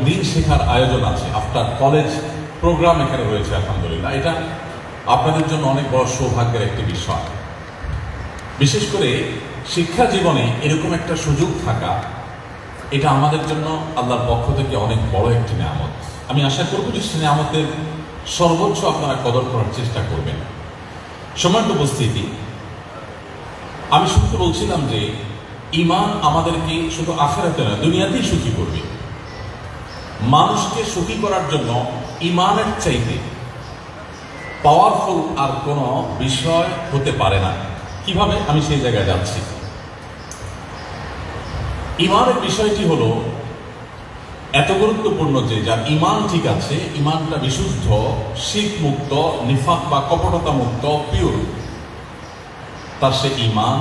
দিন শেখার আয়োজন আছে, আফটার কলেজ প্রোগ্রাম এখানে রয়েছে আলহামদুলিল্লাহ। এটা আপনাদের জন্য অনেক বড় সৌভাগ্যের একটি বিষয়। বিশেষ করে শিক্ষা জীবনে এরকম একটা সুযোগ থাকা, এটা আমাদের জন্য আল্লাহর পক্ষ থেকে অনেক বড় একটি নিয়ামত। আমি আশা করব যে সে নিয়ামতের সর্বোচ্চ আপনারা কদর করার চেষ্টা করবেন। সম্মানিত উপস্থিতি, আমি শুধু বলছিলাম যে ঈমান আমাদেরকে শুধু আখিরাতে নয়, দুনিয়াতেই সুখী করবে। মানুষকে সুখী করার জন্য ঈমানের চাইতে পাওয়ারফুল আর কোনো বিষয় হতে পারে না। কিভাবে? আমি সেই জায়গায় যাচ্ছি। ঈমানের বিষয়টি হলো এত গুরুত্বপূর্ণ যে যার ঈমান ঠিক আছে, ঈমানটা বিশুদ্ধ, শিরক মুক্ত, নিফাক বা কপটতা মুক্ত, পিওর, তার সে ঈমান,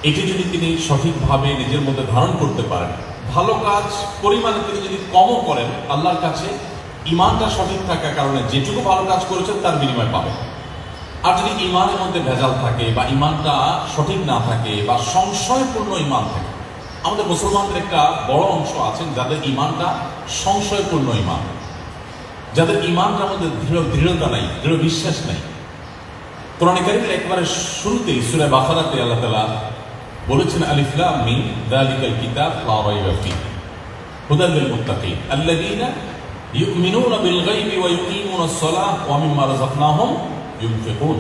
এটি যদি তিনি সঠিকভাবে নিজের মধ্যে ধারণ করতে পারেন, ভালো কাজ পরিমাণে তিনি যদি কমও করেন, আল্লাহর কাছে ঈমানটা সঠিক থাকার কারণে যেটুকু ভালো কাজ করেছেন তার বিনিময় পাবেন। আর যদি ঈমানের মধ্যে ভেজাল থাকে বা ঈমানটা সঠিক না থাকে বা সংশয়পূর্ণ ঈমান থাকে, আমাদের মুসলমানদের একটা বড় অংশ আছেন যাদের ঈমানটা সংশয়পূর্ণ ঈমান, যাদের ঈমানটার মধ্যে দৃঢ়তা নাই, দৃঢ় বিশ্বাস নাই। কোরআনে কারীমের একবারে শুরুতেই সূরা বাকারাতে আল্লাহ তাআলা বলেছেন, আলিফ লাম মিম যালিকাল কিতাব লা রাইবা ফীহি হুদাল লিল মুত্তাকিন আল্লাযীনা ইউমিনুনা বিল গায়বি ওয়া ইউকিমুনাস সালাহ ওয়া মিম্মা রাযাকনাহুম ইউনফিকুন।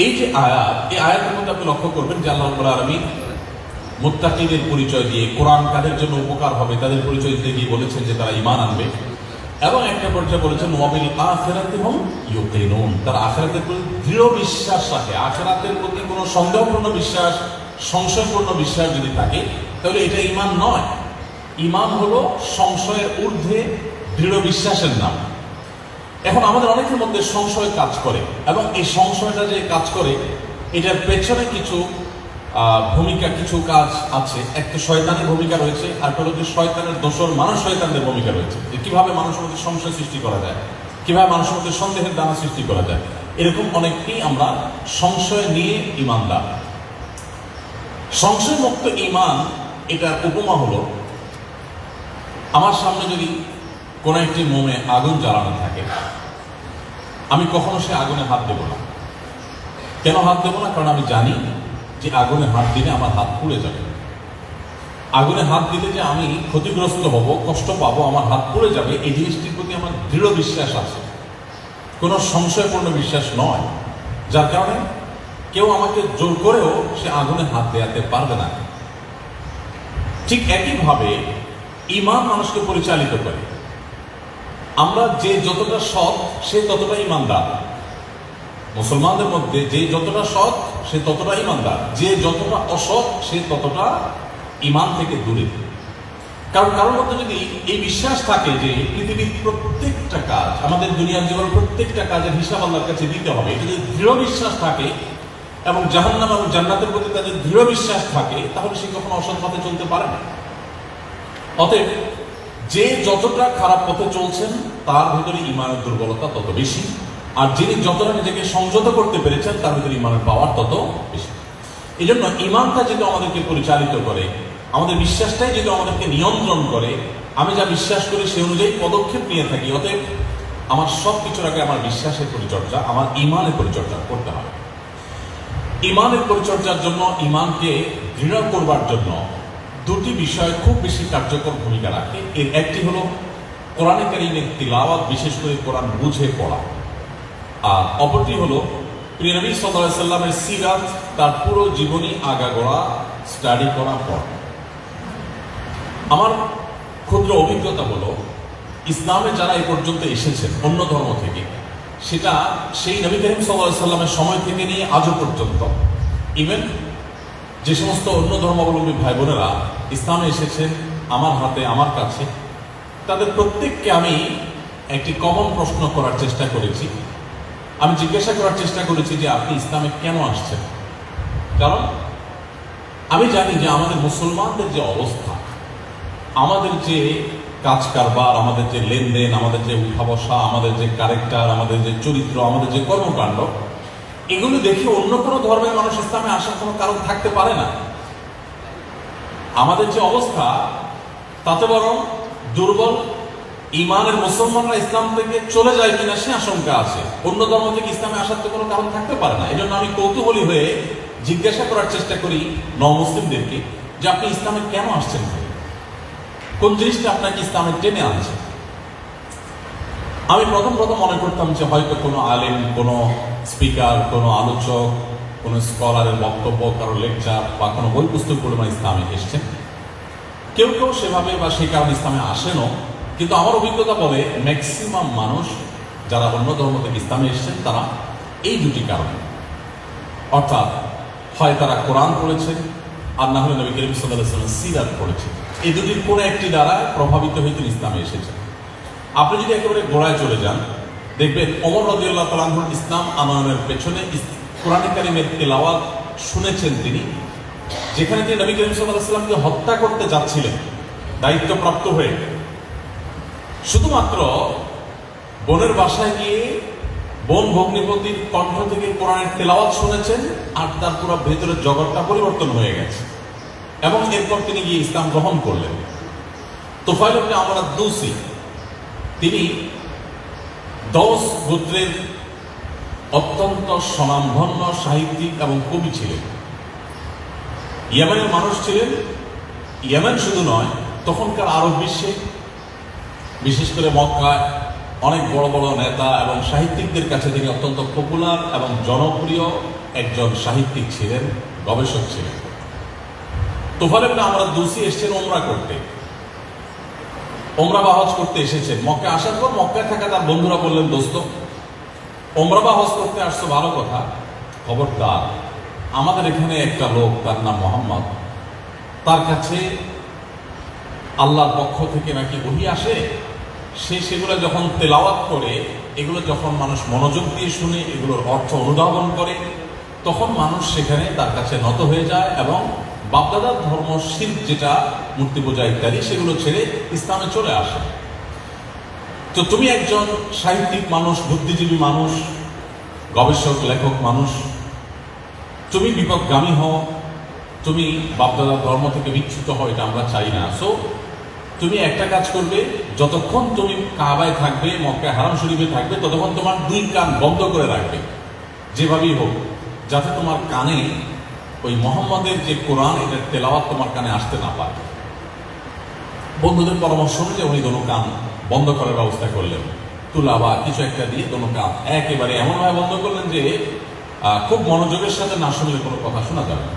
এই যে আয়াত, এই আয়াতের মধ্যে আপনি লক্ষ্য করবেন যে আল্লাহ রাব্বুল আলামিন মুত্তাকিদের পরিচয় দিয়ে, কোরআন কাদের জন্য উপকার হবে তাদের পরিচয় দিয়ে বলেছেন যে তারা ঈমান আনবে, এবং একটা পর্যায়ে বলেছেন ওয়া বিল আখিরাতি হুম ইউকিনুন, তারা আখিরাতের প্রতি দৃঢ় বিশ্বাস রাখে। আখিরাতের প্রতি কোনো সন্দেহপূর্ণ বিশ্বাস, সংশয়পূর্ণ বিশ্বাস যদি থাকে তাহলে এটা ঈমান নয়। ঈমান হলো সংশয়ের ঊর্ধ্বে দৃঢ় বিশ্বাসের নাম। এখন আমাদের অনেকের মধ্যে সংশয় কাজ করে, এবং এই সংশয়টা যে কাজ করে এটার পেছনে কিছু ভূমিকা, কিছু কাজ আছে। একটা শয়তানের ভূমিকা রয়েছে, আর হলো যে শয়তানের দোসর মানুষ শয়তানদের ভূমিকা রয়েছে, যে কিভাবে মানুষের মধ্যে সংশয় সৃষ্টি করা যায়, কিভাবে মানুষের মধ্যে সন্দেহের দানা সৃষ্টি করা যায়। এরকম অনেককেই আমরা সংশয় নিয়ে ঈমানদার। সংশয় মুক্ত ঈমান, এটার উপমা হলো, আমার সামনে যদি কোনো একটি মোমে আগুন জ্বালানো থাকে, আমি কখনো সে আগুনে হাত দেব না। কেন হাত দেব না? কারণ আমি জানি যে আগুনে হাত দিলে আমার হাত পুড়ে যাবে। আগুনে হাত দিলে যে আমি ক্ষতিগ্রস্ত হব, কষ্ট পাবো, আমার হাত পুড়ে যাবে, এই জিনিসটির প্রতি আমার দৃঢ় বিশ্বাস আছে, কোনো সংশয়পূর্ণ বিশ্বাস নয়। যার কারণে কেউ আমাকে জোর করেও সে আগুনে হাত দেওয়াতে পারবে না। ঠিক একইভাবে ঈমান মানুষকে পরিচালিত করে। আমরা যে যতটা সৎ সে ততটা ঈমানদার। মুসলমানদের মধ্যে যে যতটা সৎ সে ততটা ঈমানদার, যে যতটা অসৎ সে ততটা ঈমান থেকে দূরে। কারণ কারোর মধ্যে যদি এই বিশ্বাস থাকে যে পৃথিবীর প্রত্যেকটা কাজ, আমাদের দুনিয়ার জীবন প্রত্যেকটা কাজের হিসাব আল্লাহর কাছে দিতে হবে, এটা যদি দৃঢ় বিশ্বাস থাকে এবং জাহান্নাম এবং জান্নাতের প্রতি তাদের দৃঢ় বিশ্বাস থাকে, তাহলে সে কখনো অসৎ পথে চলতে পারে না। অতএব যে যতটা খারাপ পথে চলছেন তার ভিতরে ঈমানের দুর্বলতা তত বেশি, আর যিনি যতটা নিজেকে সংযত করতে পেরেছেন তার ভিতরে ঈমানের পাওয়ার তত বেশি। এই জন্য ঈমানটা যেহেতু আমাদেরকে পরিচালিত করে, আমাদের বিশ্বাসটাই যেহেতু আমাদেরকে নিয়ন্ত্রণ করে, আমি যা বিশ্বাস করি সে অনুযায়ী পদক্ষেপ নিয়ে থাকি। অতএব আমার সব কিছুর আগে আমার বিশ্বাসের পরিচর্যা, আমার ঈমানের পরিচর্যা করতে হবে। ঈমানের পরিচর্যার জন্য, ঈমানকে দৃঢ় করবার জন্য দুটি বিষয় খুব বেশি কার্যকর ভূমিকা রাখে। এর একটি হলো কোরআনে কারীমের তিলাওয়াত, বিশেষ করে কোরআন বুঝে পড়া, আর অপরটি হলো প্রিয় নবী সাল্লাল্লাহু আলাইহি সাল্লামের সিরাত, তার পুরো জীবনী আগাগোড়া স্টাডি করা, পড়া। আমার ক্ষুদ্র অভিজ্ঞতা হলো, ইসলামে যারা এই পর্যন্ত এসেছেন অন্য ধর্ম থেকে, সেটা সেই নবী করিম সাল্লাল্লাহু আলাইহি সাল্লামের সময় থেকে নিয়ে আজও পর্যন্ত, ইভেন যে সমস্ত অন্য ধর্মাবলম্বী ভাই বোনেরা ইসলামে এসেছেন আমার হাতে, আমার কাছে, তাদের প্রত্যেককে আমি একটি কমন প্রশ্ন করার চেষ্টা করেছি। আমি জিজ্ঞাসা করার চেষ্টা করেছি যে আপনি ইসলামে কেন আসছেন? কারণ আমি জানি যে আমাদের মুসলমানদের যে অবস্থা, আমাদের যে কাজ কারবার, আমাদের যে লেনদেন, আমাদের যে উঠা বসা, আমাদের যে ক্যারেক্টার, আমাদের যে চরিত্র, আমাদের যে কর্মকাণ্ড, এগুলো দেখে অন্য কোনো ধর্মের মানুষ ইসলামে আসার কোনো কারণ থাকতে পারে না। আমাদের যে অবস্থা, তাতে বরং দুর্বল ইমানের মুসলমানরা ইসলাম থেকে চলে যায় কিনা সে আশঙ্কা আছে। অন্য ধর্ম থেকে ইসলামে আসার তো কোনো কারণ থাকতে পারে না। এই জন্য আমি কৌতূহলী হয়ে জিজ্ঞাসা করার চেষ্টা করি মুসলিমদেরকে যে আপনি ইসলামে কেন আসছেন, কোন জিনিসটা আপনাকে ইসলামে টেনে আনছে। আমি প্রথম মনে করতাম যে হয়তো কোনো আলেম, কোনো স্পিকার, কোনো আলোচক, কোনো স্কলারের বক্তব্য, কারো লেকচার বা কোনো বই পুস্তক পড়ে ইসলামে এসছেন। কেউ সেভাবে বা সেই কারণে ইসলামে আসেনও, কিন্তু আমার অভিজ্ঞতা বলে ম্যাক্সিমাম মানুষ যারা অন্য ধর্ম থেকে ইসলামে এসছেন তারা এই দুটি কারণে, অর্থাৎ হয় তারা কোরআন পড়েছেন আর না হলে নবী করিম সাল্লাল্লাহু আলাইহি ওয়াসাল্লামের সিরাত পড়েছেন। এই দুটির কোনো একটি দ্বারা প্রভাবিত হয়ে তিনি ইসলামে এসেছেন। আপনি যদি একেবারে গোড়ায় চলে যান, দেখবেন ওমর রাদিয়াল্লাহু তাআলা আনহু ইসলাম আনয়নের পেছনে কোরআন কারীমের তেলাওয়াত শুনেছেন তিনি, যেখানে তিনি নবী করিম সাল্লাল্লাহু আলাইহি ওয়াসাল্লামকে হত্যা করতে যাচ্ছিলেন দায়িত্বপ্রাপ্ত হয়ে। শুধুমাত্র বোনের বাসায় গিয়ে বোন ভগ্নিপতির কণ্ঠ থেকে কোরআনের তেলাওয়াত শুনেছেন আর তার পুরো ভেতরের জগৎটা পরিবর্তন হয়ে গেছে, এবং এরপর তিনি গিয়ে ইসলাম গ্রহণ করলেন। তুফাইল ইবনে আমর আদ-দৌসি, তিনি দৌস গোত্রের অত্যন্ত স্বনামধন্য সাহিত্যিক এবং কবি ছিলেন। ইয়েমেনের মানুষ ছিলেন। ইয়েমেন শুধু নয়, তখনকার আরব বিশ্বে, বিশেষ করে মক্কায় অনেক বড় বড় নেতা এবং সাহিত্যিকদের কাছে তিনি অত্যন্ত পপুলার এবং জনপ্রিয় একজন সাহিত্যিক ছিলেন, গবেষক ছিলেন। তুফাইল ইবনে আমর আদ-দৌসি এসেছেন ওমরা করতে, ওমরা বা হজ করতে এসেছেন। মক্কায় আসার পর মক্কায় থাকা তার বন্ধুরা বললেন, দোস্ত, ওমরা বা হজ করতে আসছো ভালো কথা, খবরদার আমাদের এখানে একটা লোক, তার নাম মোহাম্মদ, তার কাছে আল্লাহর পক্ষ থেকে নাকি ওহী আসে, সে সেগুলো যখন তেলাওয়াত করে, এগুলো যখন মানুষ মনোযোগ দিয়ে শুনে, এগুলোর অর্থ অনুধাবন করে, তখন মানুষ সেখানে তার কাছে নত হয়ে যায় এবং বাপদাদার ধর্ম, শিরক যেটা মূর্তি পূজা ইত্যাদি, সেগুলো ছেড়ে ইসলামে চলে আসে। তো তুমি একজন সাহিত্যিক মানুষ, বুদ্ধিজীবী মানুষ, গবেষক, লেখক মানুষ, তুমি বিপদগামী হও, তুমি বাপদাদার ধর্ম থেকে বিচ্যুত হও, এটা আমরা চাই না। সো তুমি একটা কাজ করবে, যতক্ষণ তুমি কাবায় থাকবে, মক্কায় হারাম শরীফে থাকবে, ততক্ষণ তোমার দুই কান বন্ধ করে রাখবে, যেভাবেই হোক, যাতে তোমার কানে ওই মোহাম্মদের যে কোরআন, এটার তেলাওয়াত তোমার কানে আসতে না পারে। বন্ধুদের পরামর্শ অনুযায়ী উনি দোনো কান বন্ধ করার ব্যবস্থা করলেন, তুলা বা কিছু একটা দিয়ে দোনো কান একেবারে এমনভাবে বন্ধ করলেন যে খুব মনোযোগের সাথে না শুনলে কোনো কথা শোনা যাবে না।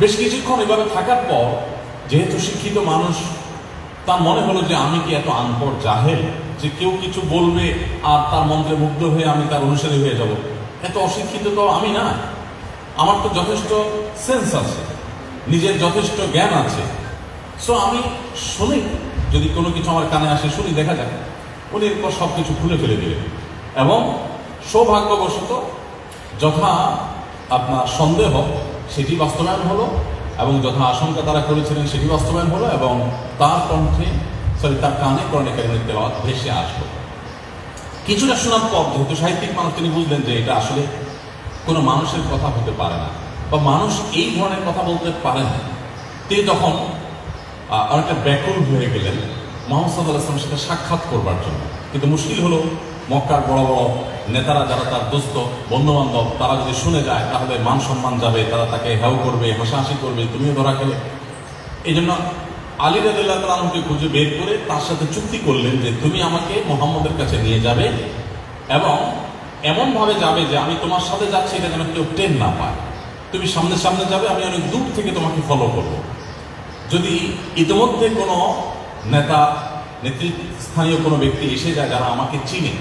বেশ কিছুক্ষণ এভাবে থাকার পর, যেহেতু শিক্ষিত মানুষ, তার মনে হলো যে আমি কি এত আনপড় জাহেল যে কেউ কিছু বলবে আর তার মন্ত্রে মুগ্ধ হয়ে আমি তার অনুসারী হয়ে যাব? এত অশিক্ষিত তো আমি না, আমার তো যথেষ্ট সেন্স আছে, নিজের যথেষ্ট জ্ঞান আছে। সো আমি শুনি, যদি কোনো কিছু আমার কানে আসে শুনি, দেখা যাক। উনি এরপর সব কিছু খুলে ফেলে দিলেন এবং সৌভাগ্যবশত যথা আপনার সন্দেহ সেটি বাস্তবায়ন হলো, এবং যথা আশঙ্কা তারা করেছিলেন সেটি বাস্তবায়ন হলো, এবং তার কণ্ঠে তার কানে কোরআন কারীমের তেলাওয়াত ভেসে আসলো। কিছুটা শোনার পর, যেহেতু সাহিত্যিক মানুষ, তিনি বুঝলেন যে এটা আসলে কোনো মানুষের কথা হতে পারে না, বা মানুষ এই ধরনের কথা বলতে পারে না। তিনি তখন অনেকটা ব্যাকুল হয়ে গেলেন মুহাম্মদ সাল্লাল্লাহু আলাইহি ওয়াসাল্লামের সাথে সাক্ষাৎ করবার জন্য। কিন্তু মুশকিল হলো, মক্কার বড় বড় নেতারা, যারা তার দোস্ত বন্ধুবান্ধব, তারা যদি শুনে যায় তাহলে মান সম্মান যাবে, তারা তাকে হেয় করবে, হাসাহাসি করবে, তুমিও ধরা খেলে। এই জন্য আলী রাদিয়াল্লাহু তাআলা আনহুকে খুঁজে বের করে তার সাথে চুক্তি করলেন যে তুমি আমাকে মুহাম্মদের কাছে নিয়ে যাবে, এবং এমনভাবে যাবে যে আমি তোমার সাথে যাচ্ছি এটা যেন কেউ টের না পায়। তুমি সামনে সামনে যাবে, আমি অনেক দূর থেকে তোমাকে ফলো করব। যদি ইতিমধ্যে কোনো নেতা, নেতৃস্থানীয় কোনো ব্যক্তি এসে যায় যারা আমাকে চিনে,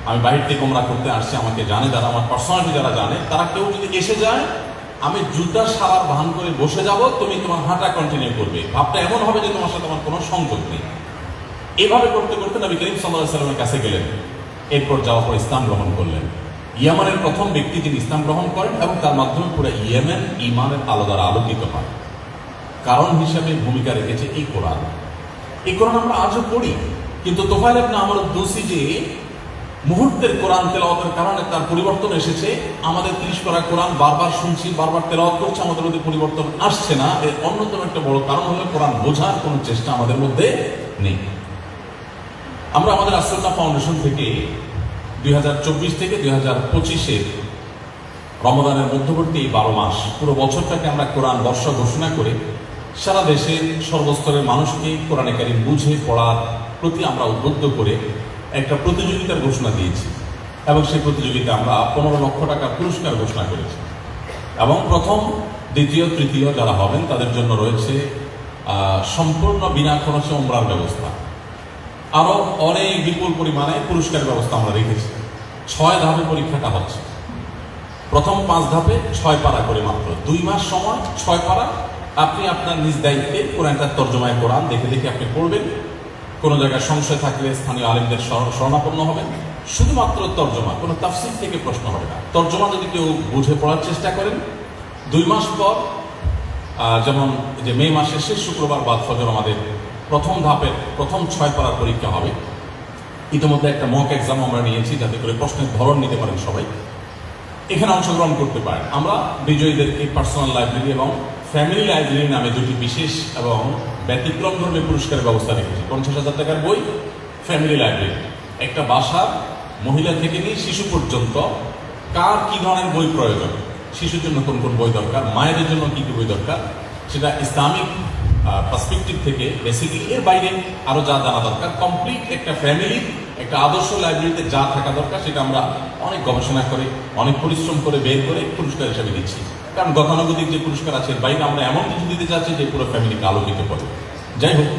আমি বাইরে থেকে ওমরা করতে আসছি, আমাকে জানে, যারা আমার পার্সোনালিটি যারা জানে, তারা কেউ যদি এসে যায়, আমি জুতা সারার ভান করে বসে যাব, তুমি তোমার হাঁটা কন্টিনিউ করবে। ভাবটা এমন হবে যে তোমার সাথে আমার কোনো সংযোগ নেই। এভাবে করতে করতে নবী করিম সাল্লাল্লাহু আলাইহি ওয়াসাল্লামের কাছে গেলেন। এরপর যাওয়ার পর ইসলাম গ্রহণ করলেন। ইয়েমেনের প্রথম ব্যক্তি যিনি ইসলাম গ্রহণ করেন, এবং তার মাধ্যমে পুরো ইয়েমেন ইমানের আলো দ্বারা আলোকিত হয়। কারণ হিসাবে ভূমিকা রেখেছে এই কোরআন। এই কোরআন আমরা আজও পড়ি, কিন্তু তুফাইল ইবনে আমর আদ-দৌসি যে মুহূর্তের কোরআন তেলাওয়াতের কারণে তার পরিবর্তন এসেছে। আমাদের 30 পারা কোরআন বারবার শুনছি, বারবার তেলাওয়াত করছি, আমাদের মধ্যে পরিবর্তন আসছে না। এর অন্যতম একটা বড় কারণ হলো কোরআন বোঝার কোনো চেষ্টা আমাদের মধ্যে নেই। আমরা আমাদের আসুন্নাহ ফাউন্ডেশন থেকে 2024 থেকে 2025-এর রমজানের মধ্যবর্তী 12 মাস পুরো বছরটাকে আমরা কোরআন বর্ষ ঘোষণা করে সারা দেশের সর্বস্তরের মানুষকে কোরআনে কারীম বুঝে পড়ার প্রতি আমরা উদ্বুদ্ধ করে একটা প্রতিযোগিতার ঘোষণা দিয়েছি এবং সেই প্রতিযোগিতা আমরা 15 লক্ষ টাকা পুরস্কার ঘোষণা করেছি। এবং প্রথম, দ্বিতীয়, তৃতীয় যারা হবেন তাদের জন্য রয়েছে সম্পূর্ণ বিনা খরচে উমরার ব্যবস্থা। আরো অনেক বিপুল পরিমাণে পুরস্কারের ব্যবস্থা আমরা রেখেছি। 6 ধাপে পরীক্ষাটা হচ্ছে। প্রথম 5 ধাপে 6 পারা করে, মাত্র 2 মাস সময় 6 পারা। আপনি আপনার নিজ দায়িত্বে কোরআনটার তর্জমায় কোরআন দেখে দেখে আপনি পড়বেন। কোনো জায়গায় সংশয় থাকলে স্থানীয় আলেমদের শরণাপন্ন হবেন। শুধুমাত্র তর্জমা, কোনো তাফসীর থেকে প্রশ্ন হবে না। তর্জমা যদি কেউ বুঝে পড়ার চেষ্টা করেন, 2 মাস পর, যেমন যে মে মাসের শেষ শুক্রবার বাদ ফজর আমাদের প্রথম ধাপের প্রথম 6 পারার পরীক্ষা হবে। ইতিমধ্যে একটা মক এক্সাম আমরা নিয়েছি, যাতে করে প্রশ্নের ধরন নিতে পারেন সবাই, এখানে অংশগ্রহণ করতে পারেন। আমরা বিজয়ীদেরকে পার্সোনাল লাইব্রেরি এবং ফ্যামিলি লাইব্রেরি নামে 2টি বিশেষ এবং ব্যতিক্রম ধর্মী পুরস্কারের ব্যবস্থা রেখেছি। 50,000 টাকার বই, ফ্যামিলি লাইব্রেরি। একটা বাসার মহিলা থেকে নিয়ে শিশু পর্যন্ত কার কি ধরনের বই প্রয়োজন, শিশুর জন্য কোন কোন বই দরকার, মায়েদের জন্য কি কি বই দরকার, সেটা ইসলামিক পার্সপেক্টিভ থেকে বেসিক্যালি, এর বাইরে আরো যা জানা দরকার, কমপ্লিট একটা ফ্যামিলি, একটা আদর্শ লাইব্রেরিতে যা থাকা দরকার সেটা আমরা অনেক গবেষণা করে, অনেক পরিশ্রম করে বের করে পুরস্কার হিসেবে দিচ্ছি। কারণ গতানুগতিক যে পুরস্কার আছে এর বাইরে আমরা এমন কিছু দিতে চাচ্ছি যে পুরো ফ্যামিলিকে আলোকিত করে। যাই হোক,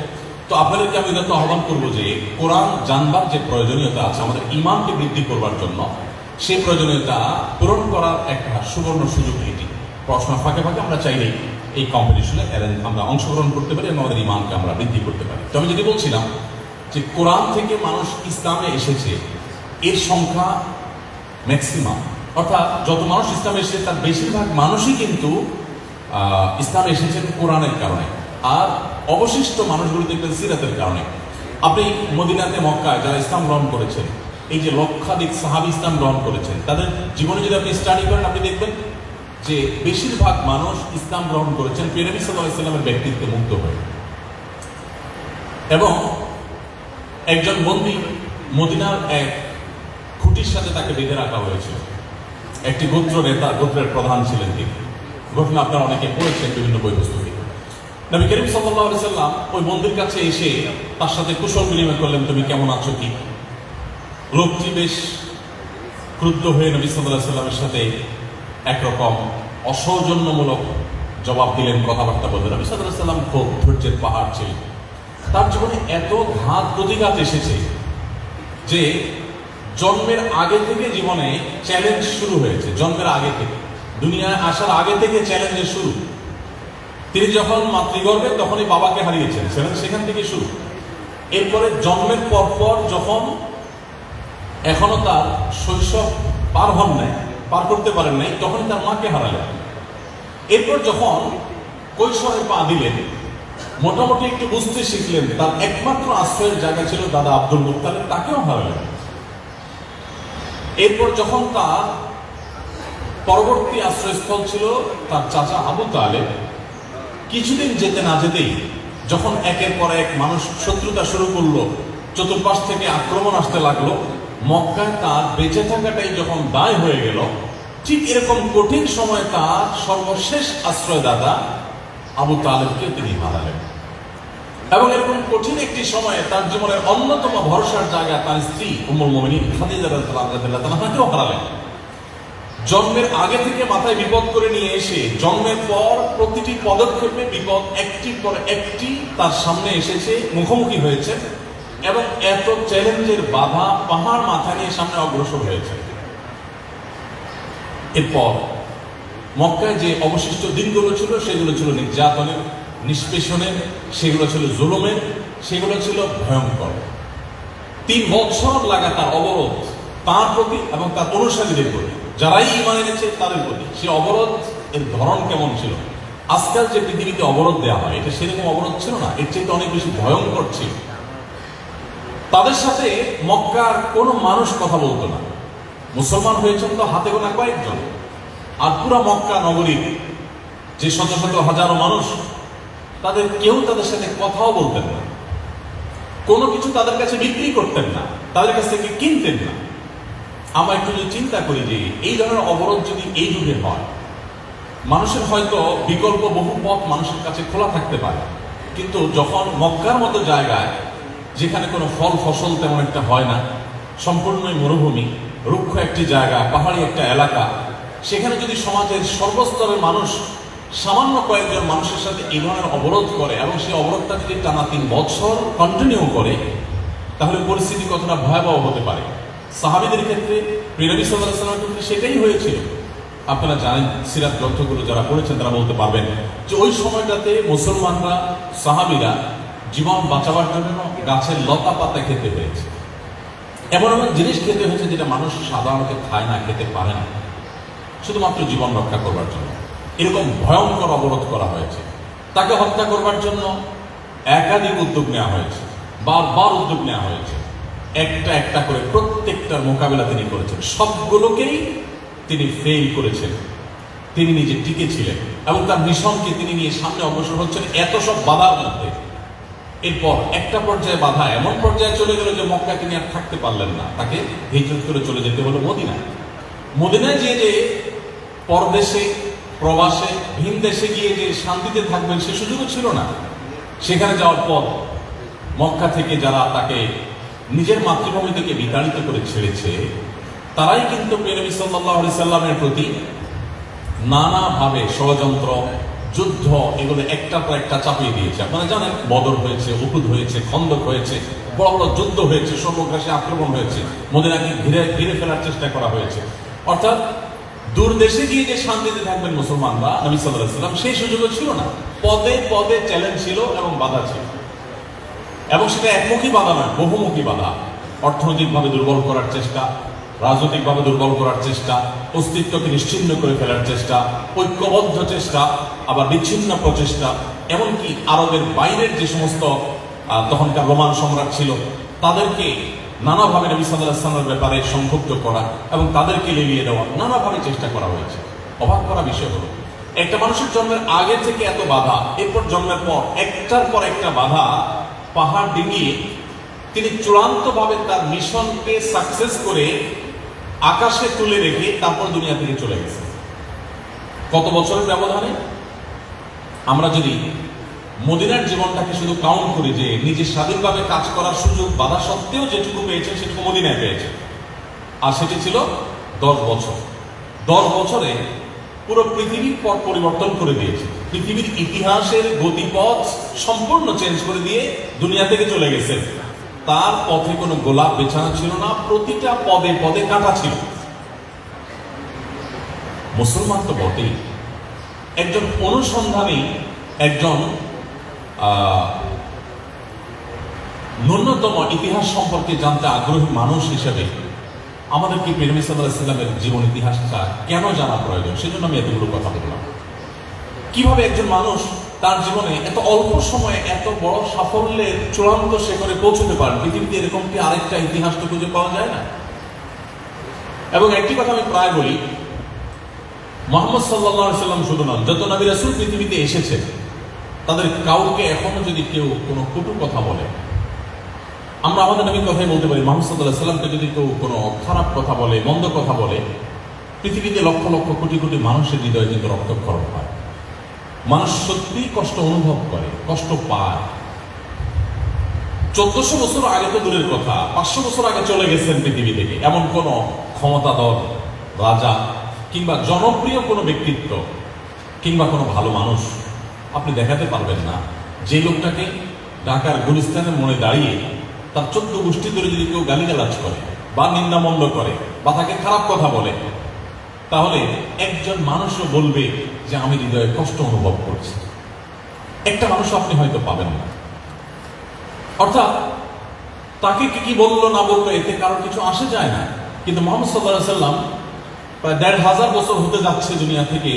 তো আপনাদেরকে আমি যত আহ্বান করবো যে কোরআন জানবার যে প্রয়োজনীয়তা আছে আমাদের ইমানকে বৃদ্ধি করবার জন্য, সেই প্রয়োজনীয়তা পূরণ করার একটা সুবর্ণ সুযোগ এটি। পড়াশোনার ফাঁকে ফাঁকে আমরা চাইলেই এই কম্পিটিশনে আমরা অংশগ্রহণ করতে পারি এবং আমাদের ইমানকে আমরা বৃদ্ধি করতে পারি। তো আমি যদি বলছিলাম যে কোরআন থেকে মানুষ ইসলামে এসেছে এর সংখ্যা ম্যাক্সিমাম, অর্থাৎ যত মানুষ ইসলামে এসেছে তার বেশিরভাগ মানুষই কিন্তু ইসলামে এসেছেন কোরআনের কারণে, আর অবশিষ্ট মানুষগুলো দেখবেন সিরাতের কারণে। আপনি মদিনাতে, মক্কায় যারা ইসলাম গ্রহণ করেছেন, এই যে লক্ষাধিক সাহাবী ইসলাম গ্রহণ করেছেন, তাদের জীবনে যদি আপনি স্টাডি করেন আপনি দেখবেন যে বেশিরভাগ মানুষ ইসলাম গ্রহণ করেছেন প্রিয় নবী সাল্লাল্লাহু আলাইহি ওয়াসাল্লামের ব্যক্তিত্বে মুগ্ধ হয়ে। এবং একজন বন্দী মদিনার এক খুঁটির সাথে তাকে বেঁধে রাখা হয়েছিল। একটি গোত্র নেতা, গোত্রের প্রধান ছিলেন তিনি। ঘটনা আপনারা অনেকে পড়েছেন বিভিন্ন বই পুস্তকে। নবী করিম সাল্লাল্লাহু আলাইহি ওয়াসাল্লাম ওই বন্দীর কাছে এসে তার সাথে কুশল বিনিময় করলেন, তুমি কেমন আছো কি। লোকটি বেশ ক্রুদ্ধ হয়ে নবী সাল্লাল্লাহু আলাইহি ওয়াসাল্লামের সাথে একরকম অসৌজন্যমূলক জবাব দিলেন, কথাবার্তা বললেন। নবী সাল্লাল্লাহু আলাইহি ওয়াসাল্লাম খুব ধৈর্যের পাহাড় ছিলেন। তার জীবনে এত ঘাত প্রতিঘাত এসেছে যে জন্মের আগে থেকে জীবনে চ্যালেঞ্জ শুরু হয়েছে। জন্মের আগে থেকে, দুনিয়ায় আসার আগে থেকে চ্যালেঞ্জের শুরু। তিনি যখন মাতৃগর্ভে তখনই বাবাকে হারিয়েছেন, সেখান থেকে শুরু। এরপরে জন্মের পরপর যখন এখনো তার শৈশব পার করতে পারেন নাই, তখন তার মাকে হারালেন। এরপর যখন কৈশোরে পা দিলেন, মোটামুটি একটু বুঝতে শিখলেন, তার একমাত্র আশ্রয়ের জায়গা ছিল দাদা আব্দুল মুত্তালিব, তাকেও হারালেন। এরপর যখন তার পরবর্তী আশ্রয়স্থল ছিল তার চাচা আবু তালেব, কিছুদিন যেতে না যেতেই যখন একের পর এক মানুষ শত্রুতা শুরু করলো, চতুর্পাশ থেকে আক্রমণ আসতে লাগলো, মক্কায় তার বেঁচে থাকাটাই যখন দায় হয়ে গেল, ঠিক এরকম কঠিন সময় তার সর্বশেষ আশ্রয়দাতা আবু তালেবকে তিনি হারালেন। এবং এরকম কঠিন একটি সময়ে তার জীবনের অন্যতম ভরসার জায়গা তার স্ত্রী উম্মুল মুমিনিন খাদিজা রাদিয়াল্লাহু আনহাকেও হারালেন। জন্মের আগে থেকে মাথায় বিপদ করে নিয়ে এসে জন্মের পর প্রতিটি পদক্ষেপে বিপদ একটির পর একটি তার সামনে এসেছে, মুখোমুখি হয়েছে, এবং এত চ্যালেঞ্জের বাধা পাহাড় মাথা নিয়ে সামনে অগ্রসর হয়েছে। এরপর মক্কায় যে অবশিষ্ট দিনগুলো ছিল সেগুলো ছিল নির্যাতনের, নিষ্পেষণের, সেগুলো ছিল জুলুমের, সেগুলো ছিল ভয়ঙ্কর। 3 বছর লাগাতার অবরোধ তার প্রতি এবং তার অনুসারীদের প্রতি, যারাই ঈমান এনেছে তাদের প্রতি। সে অবরোধ এর ধরন কেমন ছিল? আজকাল যে পৃথিবীতে অবরোধ দেওয়া হয় এটা সেরকম অবরোধ ছিল না, এর চেয়ে অনেক বেশি ভয়ঙ্কর ছিল। তাদের সাথে মক্কার কোনো মানুষ কথা বলতো না। মুসলমান হয়েছেন তো হাতে গোনা কয়েকজন, আর পুরা মক্কা নগরীর যে শত শত হাজারো মানুষ, তাদের কেউ তাদের সাথে কথাও বলতেন না, কোনো কিছু তাদের কাছে বিক্রি করতেন না, তাদের কাছ থেকে কিনতেন না। আমরা একটু যদি চিন্তা করি যে এই ধরনের অবরোধ যদি এই যুগে হয়, মানুষের হয়তো বিকল্প বহু পথ মানুষের কাছে খোলা থাকতে পারে, কিন্তু যখন মক্কার মতো জায়গায় যেখানে কোনো ফল ফসল তেমন একটা হয় না, সম্পূর্ণই মরুভূমি, রুক্ষ একটি জায়গা, পাহাড়ি একটা এলাকা, সেখানে যদি সমাজের সর্বস্তরের মানুষ সামান্য কয়েকজন মানুষের সাথে এই ধরনের অবরোধ করে এবং সেই অবরোধটা যদি টানা 3 বছর কন্টিনিউ করে, তাহলে পরিস্থিতি কতটা ভয়াবহ হতে পারে। সাহাবীদের ক্ষেত্রে, প্রিয় নবী সাল্লাল্লাহু আলাইহি ওয়াসাল্লামের ক্ষেত্রে সেটাই হয়েছিল। আপনারা জানেন, সিরাত গ্রন্থগুলো যারা পড়েছেন তারা বলতে পারবেন যে ওই সময়টাতে মুসলমানরা, সাহাবীরা জীবন বাঁচাবার জন্য গাছের লতা পাতা খেতে হয়েছে, এমন এমন জিনিস খেতে হয়েছে যেটা মানুষ সাধারণত খায় না, খেতে পারে না, শুধুমাত্র জীবন রক্ষা করবার জন্য। এরকম ভয়ঙ্কর অবরোধ করা হয়েছে। তাকে হত্যা করবার জন্য একাধিক উদ্যোগ নেওয়া হয়েছে, বারবার উদ্যোগ নেওয়া হয়েছে। একটা একটা করে প্রত্যেকটার মোকাবিলা তিনি করেছেন, সবগুলোকেই তিনি ফেল করেছেন। তিনি নিজে টিকে ছিলেন এবং তার মিশনকে তিনি নিয়ে সামনে অগ্রসর হচ্ছেন এত সব বাধার মধ্যে। এরপর একটা পর্যায়ে বাধা এমন পর্যায়ে চলে গেল যে মক্কা তিনি আর থাকতে পারলেন না, তাকে হিজরত করে চলে যেতে হলো মদিনায়। মদিনায় যে পরদেশে, প্রবাসে, ভিন দেশে গিয়ে যে শান্তিতে থাকবেন সে সুযোগও ছিল না। সেখানে যাওয়ার পর মক্কা থেকে যারা তাকে নিজের মাতৃভূমি থেকে বিতাড়িত করে ছেড়েছে, তারাই কিন্তু নবী সাল্লাল্লাহু আলাইহি সাল্লামের প্রতি নানাভাবে ষড়যন্ত্র, যুদ্ধ, এগুলো একটার পর একটা চাপিয়ে দিয়েছে। আপনারা জানেন, বদর হয়েছে, উহুদ হয়েছে, খন্দক হয়েছে, বড় বড় যুদ্ধ হয়েছে, সর্বগ্রাসী আক্রমণ হয়েছে, মদিনাকে ঘিরে ফেলার চেষ্টা করা হয়েছে। অর্থাৎ দূর দেশে গিয়ে যে শান্তিতে থাকবেন মুসলমানরা, নবী সাল্লাল্লাহু আলাইহি সাল্লাম, সেই সুযোগও ছিল না। পদে পদে চ্যালেঞ্জ ছিল এবং বাধা ছিল, এবং সেটা একমুখী বাধা নয়, বহুমুখী বাধা। অর্থনৈতিকভাবে দুর্বল করার চেষ্টা, রাজনৈতিকভাবে দুর্বল করার চেষ্টা, অস্তিত্বকে নিশ্চিহ্ন করে ফেলার চেষ্টা, ঐক্যবদ্ধ চেষ্টা, আবার বিচ্ছিন্ন প্রচেষ্টা, এমনকি আরবের বাইরের যে সমস্ত তখনকার রোমান সম্রাট ছিল তাদেরকে নানাভাবে নবী সাল্লাল্লাহু আলাইহি ওয়াসাল্লামের ব্যাপারে সংক্ষুব্ধ করা এবং তাদেরকে লেলিয়ে দেওয়া, নানাভাবে চেষ্টা করা হয়েছে। অবাক করা বিষয় হলো, একটা মানুষের জন্মের আগে থেকে এত বাধা, এরপর জন্মের পর একটার পর একটা বাধা পাহাড় ডিঙিয়ে তিনি চূড়ান্তভাবে তার মিশনকে সাকসেস করে আকাশে তুলে রেখে তারপর দুনিয়া থেকে চলে গেছে। কত বছরের ব্যবধানে? আমরা যদি মদিনার জীবনটাকে শুধু কাউন্ট করি, যে নিজে স্বাধীনভাবে কাজ করার সুযোগ বাধা সত্ত্বেও যেটুকু পেয়েছেন সেটুকু মদিনায় পেয়েছেন, আর সেটি ছিল 10 বছর। 10 বছরে পুরো পৃথিবীর পথ পরিবর্তন করে দিয়েছে, পৃথিবীর ইতিহাসের গতিপথ সম্পূর্ণ চেঞ্জ করে দিয়ে দুনিয়া থেকে চলে গেছে। তার পথে কোনো গোলাপ বেছানো ছিল না, প্রতিটা পদে পদে কাঁটা ছিল। মুসলমান তো বটেই, একজন অনুসন্ধানী, একজন ন্যূনতম ইতিহাস সম্পর্কে জানতে আগ্রহী মানুষ হিসেবে আমাদেরকে নবী সাল্লাল্লাহু আলাইহি ওয়াসাল্লামের জীবন ইতিহাসটা কেন জানা প্রয়োজন, সেজন্য আমি এতগুলো কথা বললাম। কিভাবে একজন মানুষ তার জীবনে এত অল্প সময়ে এত বড় সাফল্যের চূড়ান্ত শিখরে পৌঁছতে পারেন, পৃথিবীতে এরকম কি আরেকটা ইতিহাস তো খুঁজে পাওয়া যায় না। এবং একটি কথা আমি প্রায় বলি, মুহাম্মদ সাল্লাল্লাহু আলাইহি ওয়াসাল্লাম শুধু নন, যত নবী রাসূল পৃথিবীতে এসেছে তাদের কাউকে এখনো যদি কেউ কোনো কটু কথা বলে, আমরা আমাদের নবীর কথাই বলতে পারি, মুহাম্মদ সাল্লাল্লাহু আলাইহি ওয়াসাল্লামকে যদি কেউ কোনো খারাপ কথা বলে, মন্দ কথা বলে, পৃথিবীতে লক্ষ লক্ষ কোটি কোটি মানুষের হৃদয়ে কিন্তু রক্তক্ষরণ হয়। মানুষ সত্যি কষ্ট অনুভব করে, কষ্ট পায়। 1400 বছর আগে তো দূরের কথা, 500 বছর আগে চলে গেছেন পৃথিবী থেকে এমন কোন ক্ষমতাধর রাজা কিংবা জনপ্রিয় কোনো ব্যক্তিত্ব কিংবা কোনো ভালো মানুষ আপনি দেখাতে পারবেন না, যে লোকটাকে ঢাকার গুলিস্তানের মনে দাঁড়িয়ে তার 14 গোষ্ঠী ধরে যদি কেউ গালিগালাজ করে বা নিন্দামন্দ করে বা তাকে খারাপ কথা বলে, তাহলে একজন মানুষও বলবে যে আমি হৃদয়ে কষ্ট অনুভব করছি। একটা মানুষ আপনি হয়তো পাবেন না। অর্থাৎ তাকে কি বললো না বললো এতে কারোর কিছু আসে যায় না। কিন্তু মুহাম্মদ সাল্লাল্লাহু আলাইহি ওয়াসাল্লাম প্রায় 1500 বছর হতে যাচ্ছে দুনিয়া থেকে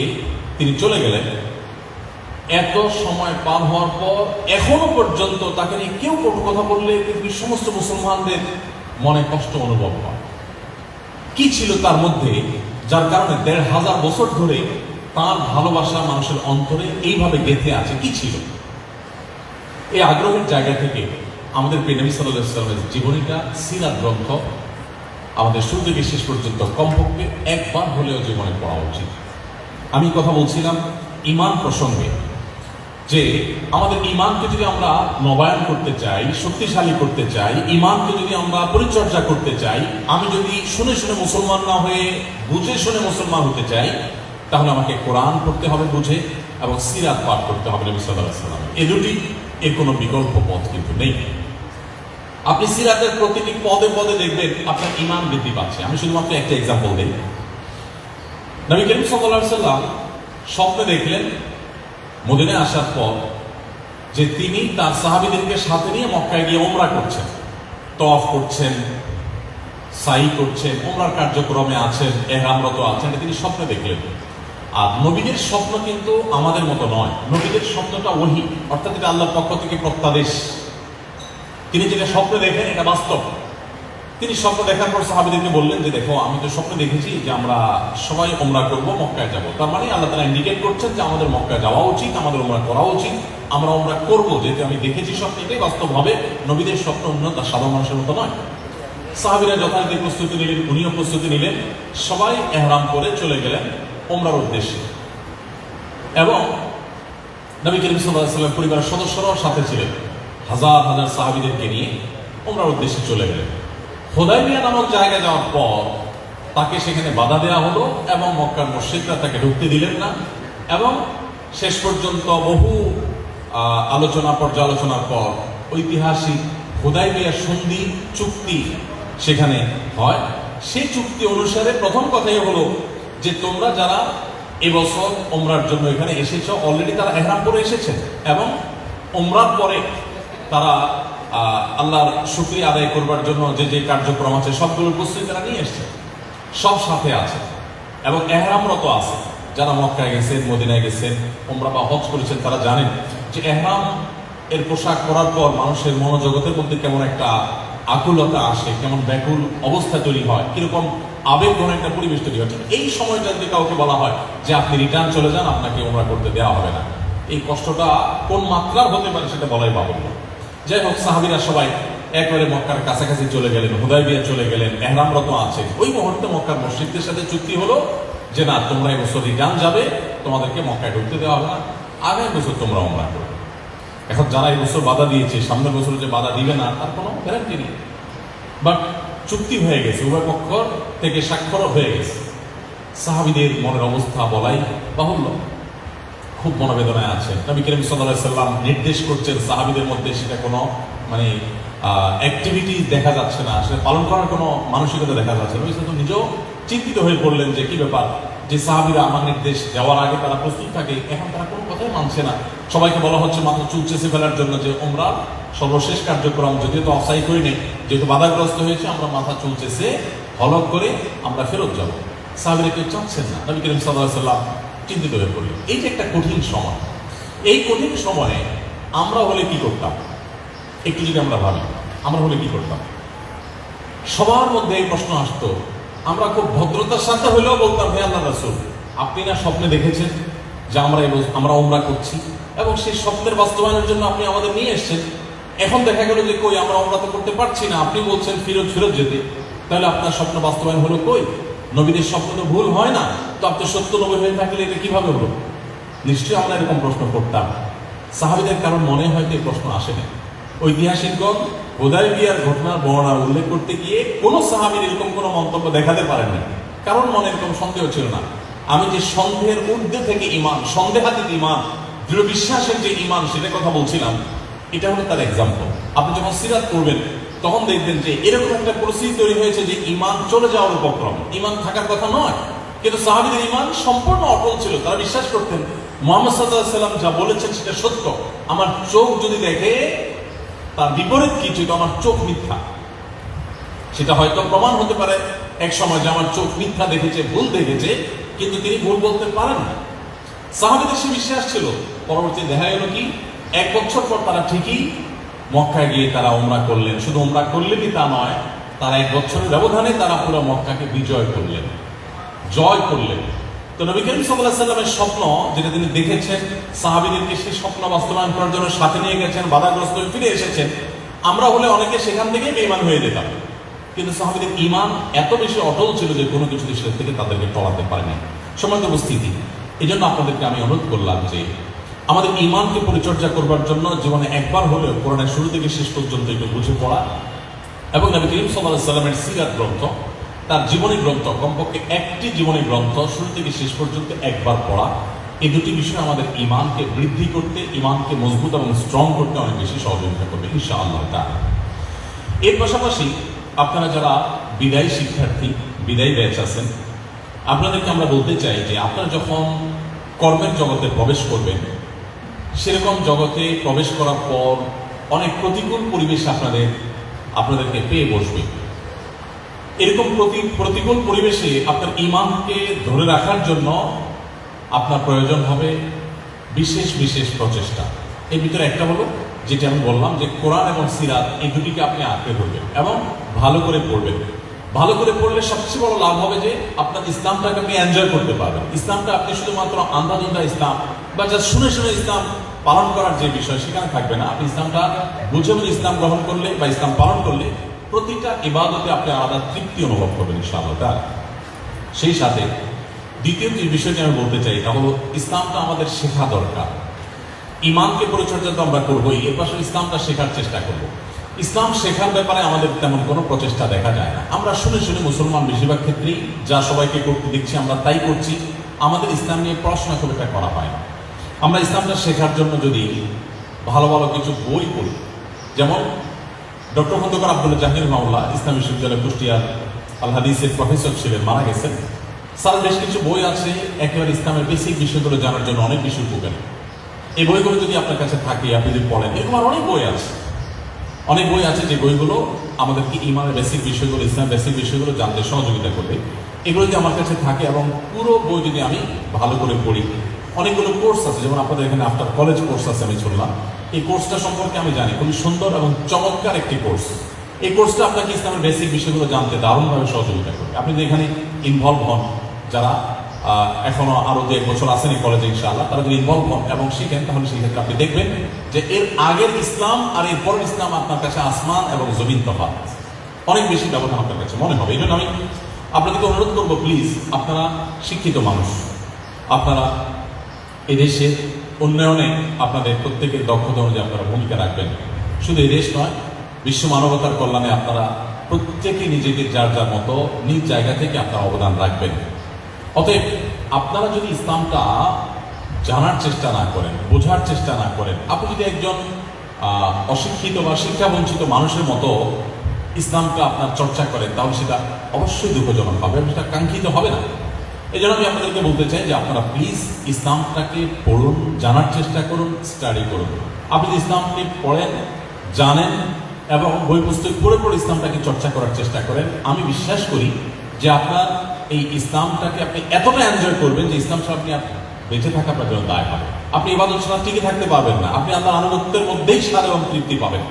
তিনি চলে গেলেন। এত সময় পার হওয়ার পর এখনো পর্যন্ত তাকে নিয়ে কেউ কটু কথা বললে পৃথিবীর সমস্ত মুসলমানদের মনে কষ্ট অনুভব হয়। কি ছিল তার মধ্যে যার কারণে ১৫০০ বছর ধরে তার ভালোবাসা মানুষের অন্তরে এইভাবে গেঁথে আছে? কি ছিল? এই আগ্রহের জায়গা থেকে আমাদের প্রিয় নবী সাল্লাল্লাহু আলাইহি ওয়াসাল্লামের জীবনীটা, সিরাত গ্রন্থ আমাদের শুরু থেকে শেষ পর্যন্ত কমপক্ষে একবার হলেও জীবনে পড়া উচিত। আমি কথা বলছিলাম ঈমান প্রসঙ্গে, যে আমাদের ঈমানকে যদি আমরা নবায়ন করতে চাই, শক্তিশালী করতে চাই, ঈমানকে যদি আমরা পরিচর্যা করতে চাই, আমি যদি শুনে শুনে মুসলমান না হয়ে বুঝে শুনে মুসলমান হতে চাই, তাহলে আমাকে কোরআন পড়তে হবে বুঝে, এবং সিরাত পাঠ করতে হবে নবী সাল্লাল্লাহু আলাইহি ওয়াসাল্লাম। এই দুটি, এর কোনো বিকল্প পথ কিন্তু নেই। আপনি সিরাতের প্রতিটি পদে পদে দেখবেন আপনার ঈমান বৃদ্ধি পাচ্ছে। আমি শুধুমাত্র একটা এক্সাম্পল দিই। নবী করিম সাল্লাল্লাহু আলাইহি ওয়াসাল্লাম স্বপ্নে দেখলেন মদিনায় আসার পর যে তিনি তার সাহাবীদেরকে সাথে নিয়ে মক্কায় গিয়ে উমরা করছেন, তওয়াফ করছেন, সাই করছেন, উমরার কার্যক্রমে আছেন, ইহরামরত আছেন, এটা তিনি স্বপ্নে দেখলেন। আর নবীদের স্বপ্ন কিন্তু আমাদের মতো নয়। নবীদের স্বপ্নটা ওহী, অর্থাৎ এটা আল্লাহর পক্ষ থেকে প্রত্যাদেশ। তিনি যেটা স্বপ্নে দেখেন এটা বাস্তব। তিনি স্বপ্ন দেখার পর সাহাবীদেরকে বললেন যে দেখো, আমি তো স্বপ্নে দেখেছি যে আমরা সবাই উমরা করব, মক্কায় যাব। তার মানে আল্লাহ তাআলা ইন্ডিকেট করছেন যে আমাদের মক্কায় যাওয়া উচিত, আমাদের উমরা করা উচিত, আমরা উমরা করব, যেহেতু আমি দেখেছি স্বপ্ন এটাই বাস্তব হবে। নবীদের স্বপ্ন উন্নত সাধারণ মানুষের মতো নয়। সাহাবীরা যথারীতি প্রস্তুতি নিলেন, উনিও প্রস্তুতি নিলেন, সবাই ইহরাম করে চলে গেলেন উমরার উদ্দেশ্যে। এবং নবী করিম সাল্লাল্লাহু আলাইহি ওয়াসাল্লাম পরিবারের সদস্যরাও সাথে ছিলেন, হাজার হাজার সাহাবীদেরকে নিয়ে উমরার উদ্দেশ্যে চলে গেলেন। হুদায়বিয়া নামক জায়গায় যাওয়ার পর তাকে সেখানে বাধা দেওয়া হলো এবং মক্কার মুশরিকরা তাকে ঢুকতে দিলেন না। এবং শেষ পর্যন্ত বহু আলোচনা পর্যালোচনার পর ঐতিহাসিক হুদায়বিয়া সন্ধি চুক্তি সেখানে হয়। সেই চুক্তি অনুসারে প্রথম কথাই হলো যে তোমরা যারা এবছর উমরার জন্য এখানে এসেছো, অলরেডি তারা ইহরাম করে এসেছেন এবং উমরার পরে তারা আল্লাহর শুকরিয়া আদায় করবার জন্য যে যে কার্যক্রম আছে সবগুলোর প্রস্তুতি তারা নিয়ে এসছে, সব সাথে আছে এবং ইহরামরত আছে। যারা মক্কায় গেছেন, মদিনায় গেছেন, উমরা বা হজ করেছেন, তারা জানেন যে ইহরাম এর পোশাক পরার পর মানুষের মনোজগতের মধ্যে কেমন একটা আকুলতা আসে, কেমন ব্যাকুল অবস্থা তৈরি হয়, কিরকম আবেগঘন একটা পরিবেশ তৈরি হয়। ঠিক এই সময়টা যদি কাউকে বলা হয় যে আপনি রিটার্ন চলে যান, আপনাকে উমরা করতে দেওয়া হবে না, এই কষ্টটা কোন মাত্রার হতে পারে সেটা বলাই বাহুল্য। যাই হোক, সাহাবীরা সবাই একবারে মক্কার কাছাকাছি চলে গেলেন, হুদায়বিয়া চলে গেলেন, ইহরামরত আছে। ওই মুহূর্তে মক্কার মুশরিকদের সাথে চুক্তি হলো যে না, তোমরা এই বছর রিটার্ন যাবে, তোমাদেরকে মক্কায় ঢুকতে দেওয়া হবে না, আগামী বছর তোমরা উমরা করবে। এখন যারা এই বছর বাধা দিয়েছে, সামনের বছর যে বাধা দিবে না তার কোনো গ্যারান্টি নেই, বাট চুক্তি হয়ে গেছে, উভয় পক্ষ থেকে স্বাক্ষরও হয়ে গেছে। সাহাবীদের মনের অবস্থা বলাই বাহুল্য, খুব মনোবেদনায় আছে। নবী করিম সাল্লাল্লাহু আলাইহি ওয়াসাল্লাম নির্দেশ করছেন, সাহাবীদের মধ্যে সেটা কোনো মানে অ্যাক্টিভিটি দেখা যাচ্ছে না, সেটা পালন করার কোনো মানসিকতা দেখা যাচ্ছে না। তো নিজেও চিন্তিত হয়ে পড়লেন যে কি ব্যাপার, যে সাহাবীরা আমার নির্দেশ দেওয়ার আগে তারা প্রস্তুত থাকে, এখন তারা কোনো কথাই মানছে না। সবাইকে বলা হচ্ছে মাত্র চুল চেঁচে ফেলার জন্য যে উমরার সর্বশেষ কার্যক্রম, যদিও তো অসাই করিনি, যেহেতু বাধাগ্রস্ত হয়েছে, আমরা মাথা চুল চেঁচে হলক করে আমরা ফেরত যাব। সাহাবীরা কেউ চাচ্ছেন না। নবী করিম সাল্লাল্লাহু আলাইহি ওয়াসাল্লাম চিন্তিত হয়ে পড়লেন। এই যে একটা কঠিন সময়, এই কঠিন সময়ে আমরা হলে কি করতাম, একটু যদি আমরা ভাবি, আমরা হলে কি করতাম? সবার মধ্যে এই প্রশ্ন আসতো। আমরা খুব ভদ্রতার সাথে হলেও বলতাম, হে আল্লাহর রাসূল, আপনি না স্বপ্নে দেখেছেন যে আমরা উমরা করছি এবং সেই স্বপ্নের বাস্তবায়নের জন্য আপনি আমাদের নিয়ে এসেছেন। এখন দেখা গেল যে কই, আমরা উমরা তো করতে পারছি না, আপনি বলছেন ফেরত যেতে, তাহলে আপনার স্বপ্ন বাস্তবায়ন হলো কই? নবীদের স্বপ্ন তো ভুল হয় না, তো আপনি সত্য নবী হয়ে থাকলে এটা কিভাবে হলো? নিশ্চয়ই আমরা এরকম প্রশ্ন করতাম। সাহাবীদের কারণ মনে হয়তো এই প্রশ্ন আসে না। ঐতিহাসিকগণ হুদায়বিয়ার ঘটনার বর্ণনা উল্লেখ করতে গিয়ে কোন সাহাবীর এরকম কোনো মন্তব্য দেখাতে পারেননি, কারণ মনে এরকম সন্দেহ ছিল না। আমি যে সন্দেহের ঊর্ধ্বে থেকে ঈমান, সন্দেহাতীত ঈমান, দৃঢ় বিশ্বাসের যে ঈমান, সেটা কথা বলছিলাম, এটা হলো তার এক্সাম্পল। আপনি যখন সিরাত করবেন তখন দেখবেন যে এরকম একটা পরিস্থিতি তৈরি হয়েছে যে ঈমান চলে যাওয়ার উপক্রম, ঈমান থাকার কথা নয়, কিন্তু সাহাবীদের ঈমান সম্পূর্ণ অটল ছিল। তারা বিশ্বাস করতেন মুহাম্মদ সাল্লাল্লাহু আলাইহি ওয়াসাল্লাম যা বলেছেন সেটা সত্য, আমার চোখ যদি দেখে তার বিপরীত কিছু, তো আমার চোখ মিথ্যা। সেটা হয়তো প্রমাণ হতে পারে এক সময় যে আমার চোখ মিথ্যা দেখেছে, ভুল দেখেছে, কিন্তু তিনি ভুল বলতে পারেন না। সাহাবীদের সে বিশ্বাস ছিল। পরবর্তী দেখা গেল কি 1 বছর পর তারা ঠিকই মক্কায় গিয়ে তারা উমরা করলেন। শুধু উমরা করলেনই তা নয়, তারা 1 বছরের ব্যবধানে তারা পুরো মক্কাকে বিজয় করলেন, জয় করলেন। তো নবী করিম সাল্লাল্লাহু আলাইহি ওয়াসাল্লামের স্বপ্ন যেটা তিনি দেখেছেন, সাহাবীদেরকে সেই স্বপ্ন বাস্তবায়ন করার জন্য সাথে নিয়ে গেছেন, বাধাগ্রস্ত হয়ে ফিরে এসেছেন। আমরা হলে অনেকে সেখান থেকেই বেঈমান হয়ে যেতাম, কিন্তু সাহাবীদের ঈমান এত বেশি অটল ছিল যে কোনো কিছু সেটা থেকে তাদেরকে টলাতে পারেনি। সম্মানিত উপস্থিতি, এই জন্য আপনাদেরকে আমি অনুরোধ করলাম যে আমাদের ঈমানকে পরিচর্যা করবার জন্য জীবনে একবার হলেও কোরআনের শুরু থেকে শেষ পর্যন্ত একটু বুঝে পড়া এবং নবী করিম সাল্লাল্লাহু আলাইহি ওয়াসাল্লামের সিরাত গ্রন্থ, তার জীবনী গ্রন্থ, কমপক্ষে একটি জীবনী গ্রন্থ শুরু থেকে শেষ পর্যন্ত একবার পড়া, এই দুটি বিষয় আমাদের ঈমানকে বৃদ্ধি করতে, ঈমানকে মজবুত এবং স্ট্রং করতে অনেক বেশি সহযোগিতা করবে ইনশাআল্লাহ তাআলা। এর পাশাপাশি আপনারা যারা বিদায়ী শিক্ষার্থী, বিদায়ী ব্যাচ আছেন, আপনাদেরকে আমরা বলতে চাই যে আপনারা যখন কর্মের জগতে প্রবেশ করবেন, সেরকম জগতে প্রবেশ করার পর অনেক প্রতিকূল পরিবেশ আপনাদেরকে পেয়ে বসবে। এরকম প্রতিকূল পরিবেশে আপনার ঈমানকে ধরে রাখার জন্য আপনার প্রয়োজন হবে বিশেষ বিশেষ প্রচেষ্টা। এর ভিতরে একটা হলো যেটা আমি বললাম যে কোরআন এবং সিরাত, এই দুটিকে আপনি আঁকড়ে ধরবেন এবং ভালো করে পড়বেন। ভালো করে পড়লে সবচেয়ে বড় লাভ হবে যে আপনার ইসলামটাকে আপনি এনজয় করতে পারবেন। ইসলামটা আপনি শুধুমাত্র আন্দাজুন্দা ইসলাম বা যা শুনে শুনে ইসলাম পালন করার যে বিষয় সেখানে থাকবে না। আপনি ইসলামটা বুঝে বুঝে ইসলাম গ্রহণ করলে বা ইসলাম পালন করলে প্রতিটা ইবাদতে আপনি আলাদা তৃপ্তি অনুভব করবেন ইনশাআল্লাহ। সেই সাথে দ্বিতীয় যে বিষয়টি আমি বলতে চাই তা হলো ইসলামটা আমাদের শেখা দরকার। ঈমানকে পরিচর্যা তো আমরা করবোই, এর পাশে ইসলামটা শেখার চেষ্টা করব। ইসলাম শেখার ব্যাপারে আমাদের তেমন কোনো প্রচেষ্টা দেখা যায় না। আমরা শুনে শুনে মুসলমান বেশিরভাগ ক্ষেত্রেই যা সবাইকে করতে দেখছি আমরা তাই করছি, আমাদের ইসলাম নিয়ে পড়াশোনা খুব একটা করা হয় না। আমরা ইসলামটা শেখার জন্য যদি ভালো ভালো কিছু বই পড়ি, যেমন ডক্টর খন্দকার আব্দুল্লাহ জাহির মাওলা ইসলামী বিশ্ববিদ্যালয় কুষ্টিয়ার আল হাদিসের প্রফেসর ছিলেন, মারা গেছেন। স্যার বেশ কিছু বই আছে একেবারে ইসলামের বেসিক বিষয়গুলো জানার জন্য অনেক বেশি উপকারী। এই বইগুলো যদি আপনার কাছে থাকে, আপনি যদি পড়েন, এরকম আর অনেক বই আছে, অনেক বই আছে যে বইগুলো আমাদেরকে ঈমানের বেসিক বিষয়গুলো, ইসলামের বেসিক বিষয়গুলো জানতে সহযোগিতা করবে। এগুলো যদি আমার কাছে থাকে এবং পুরো বই যদি আমি ভালো করে পড়ি, অনেকগুলো কোর্স আছে, যেমন আপনাদের এখানে আফটার কলেজ কোর্স আছে, আমি শুনলাম এই কোর্সটা সম্পর্কে আমি জানি, খুবই সুন্দর এবং চমৎকার একটি কোর্স। এই কোর্সটা আপনাকে ইসলামের বেসিক বিষয়গুলো জানতে দারুণভাবে সহযোগিতা করবে। আপনি যদি এখানে ইনভলভ হন, যারা এখনো আরো 1 বছর আসেনি কলেজে ইনশাআল্লাহ, তারা যদি ইনভলভ হন এবং শিখেন, তাহলে সেই ক্ষেত্রে আপনি দেখবেন যে এর আগের ইসলাম আর এর পরের ইসলাম আপনার কাছে আসমান এবং জমিন তফাৎ, অনেক বেশি ব্যবধান আপনার কাছে মনে হবে। এই জন্য আমি আপনাদেরকে অনুরোধ করবো, প্লিজ, আপনারা শিক্ষিত মানুষ, আপনারা এই দেশের উন্নয়নে আপনাদের প্রত্যেকের দক্ষতা অনুযায়ী আপনারা ভূমিকা রাখবেন। শুধু এই দেশ নয়, বিশ্ব মানবতার কল্যাণে আপনারা প্রত্যেকে নিজেদের যার যার মতো নিজ জায়গা থেকে আপনারা অবদান রাখবেন। অতএব আপনারা যদি ইসলামটা জানার চেষ্টা না করেন, বোঝার চেষ্টা না করেন, আপনি যদি একজন অশিক্ষিত বা শিক্ষাবঞ্চিত মানুষের মতো ইসলামটা আপনার চর্চা করেন, তাহলে সেটা অবশ্যই দুঃখজনক হবে, সেটা কাঙ্ক্ষিত হবে না। এই জন্য আমি আপনাদেরকে বলতে চাই যে আপনারা প্লিজ ইসলামটাকে পড়ুন, জানার চেষ্টা করুন, স্টাডি করুন। আপনি যদি ইসলামকে পড়েন, জানেন এবং বই পুস্তক পড়ে পড়ে ইসলামটাকে চর্চা করার চেষ্টা করেন, আমি বিশ্বাস করি যে আপনার এই ইসলামটাকে আপনি এতটা এনজয় করবেন যে ইসলাম ছাড়া আপনি বেঁচে থাকা আপনার জন্য দায় হবে। আপনি ইবাদত ছাড়া টিকে থাকতে পারবেন না, আপনি আল্লাহর আনুগত্যের মধ্যেই স্বাদ এবং তৃপ্তি পাবেন।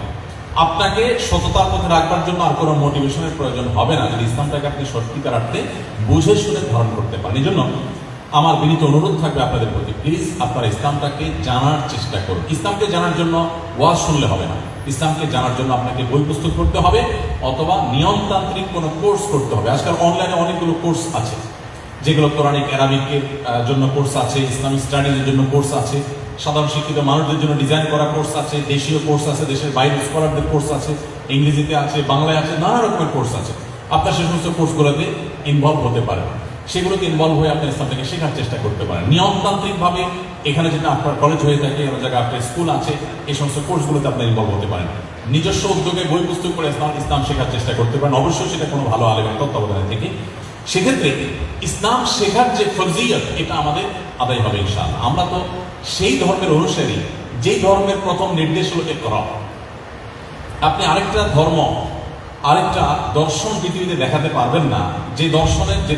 আপনাকে সততার মধ্যে রাখবার জন্য আর কোনো মোটিভেশনের প্রয়োজন হবে না, যদি ইসলামটাকে আপনি সত্যিকার অর্থে বুঝে শুনে ধারণ করতে পারেন। এই জন্য আমার বিনীত অনুরোধ থাকবে আপনাদের প্রতি, প্লিজ আপনারা ইসলামটাকে জানার চেষ্টা করুন। ইসলামকে জানার জন্য ওয়াজ শুনলে হবে না, ইসলামকে জানার জন্য আপনাকে বই পুস্তক পড়তে হবে অথবা নিয়মতান্ত্রিক কোনো কোর্স করতে হবে। আজকাল অনলাইনে অনেকগুলো কোর্স আছে, যেগুলো কোরআনিক অ্যারাবিকের জন্য কোর্স আছে, ইসলামিক স্টাডিজের জন্য কোর্স আছে, সাধারণ শিক্ষিত মানুষদের জন্য ডিজাইন করা কোর্স আছে, দেশীয় কোর্স আছে, দেশের বাইরের স্কলারদের কোর্স আছে, ইংরেজিতে আছে, বাংলায় আছে, নানা রকমের কোর্স আছে। আপনার সেই সমস্ত কোর্সগুলোতে ইনভলভ হতে পারেন, সেগুলোতে ইনভলভ হয়ে আপনি ইসলামটাকে শেখার চেষ্টা করতে পারেন নিয়মতান্ত্রিকভাবে। এখানে যেটা আপনার কলেজ হয়ে থাকে, অন্য জায়গায় আপনার স্কুল আছে, এই সমস্ত কোর্সগুলোতে আপনি ইনভলভ হতে পারেন। নিজস্ব উদ্যোগে বই পুস্তক করে ইসলাম শেখার চেষ্টা করতে পারেন, অবশ্যই সেটা কোনো ভালো আলেমের তত্ত্বাবধানে থেকে। সেক্ষেত্রে ইসলাম শেখার যে ফরজিয়ত, এটা আমাদের আদায় হবে ইনশাআল্লাহ। আমরা তো সেই ধর্মের অনুসারী যেই ধর্মের প্রথম নির্দেশ হলো ইকরা। আপনি আরেকটা ধর্ম, আরেকটা দর্শন পৃথিবীতে দেখাতে পারবেন না যে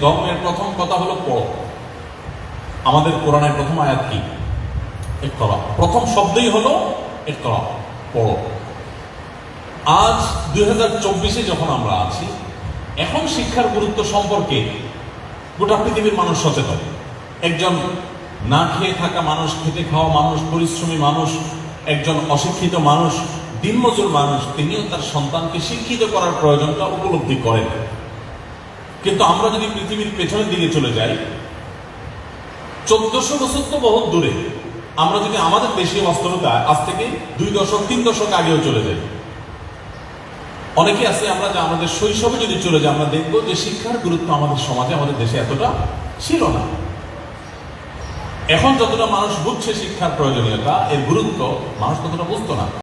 ধর্মের প্রথম কথা হলো পড়ো। আমাদের কোরআনের প্রথম আয়াত কি? ইকরা, প্রথম শব্দই হলো ইকরা, পড়ো। আজ 2024-এ যখন আমরা আছি, এখন শিক্ষার গুরুত্ব সম্পর্কে গোটা পৃথিবীর মানুষ সচেতন। একজন না খেয়ে থাকা মানুষ, খেটে খাওয়া মানুষ, পরিশ্রমী মানুষ, একজন অশিক্ষিত মানুষ, দিনমজুর মানুষ, তিনিও তার সন্তানকে শিক্ষিত করার প্রয়োজনটা উপলব্ধি করেন। কিন্তু আমরা যদি পৃথিবীর পেছনের দিকে চলে যাই, 1400 বছর তো বহুত দূরে, আমরা যদি আমাদের দেশীয় বাস্তবতা আজ থেকে 2 দশক 3 দশক আগেও চলে যাই, অনেকে আছে আমরা যে আমাদের শৈশবে যদি চলে যাই, আমরা দেখবো যে শিক্ষার গুরুত্ব আমাদের সমাজে, আমাদের দেশে এতটা ছিল না। এখন যতটা মানুষ বুঝছে শিক্ষার প্রয়োজনীয়তা, এর গুরুত্ব মানুষ ততটা বুঝতো না।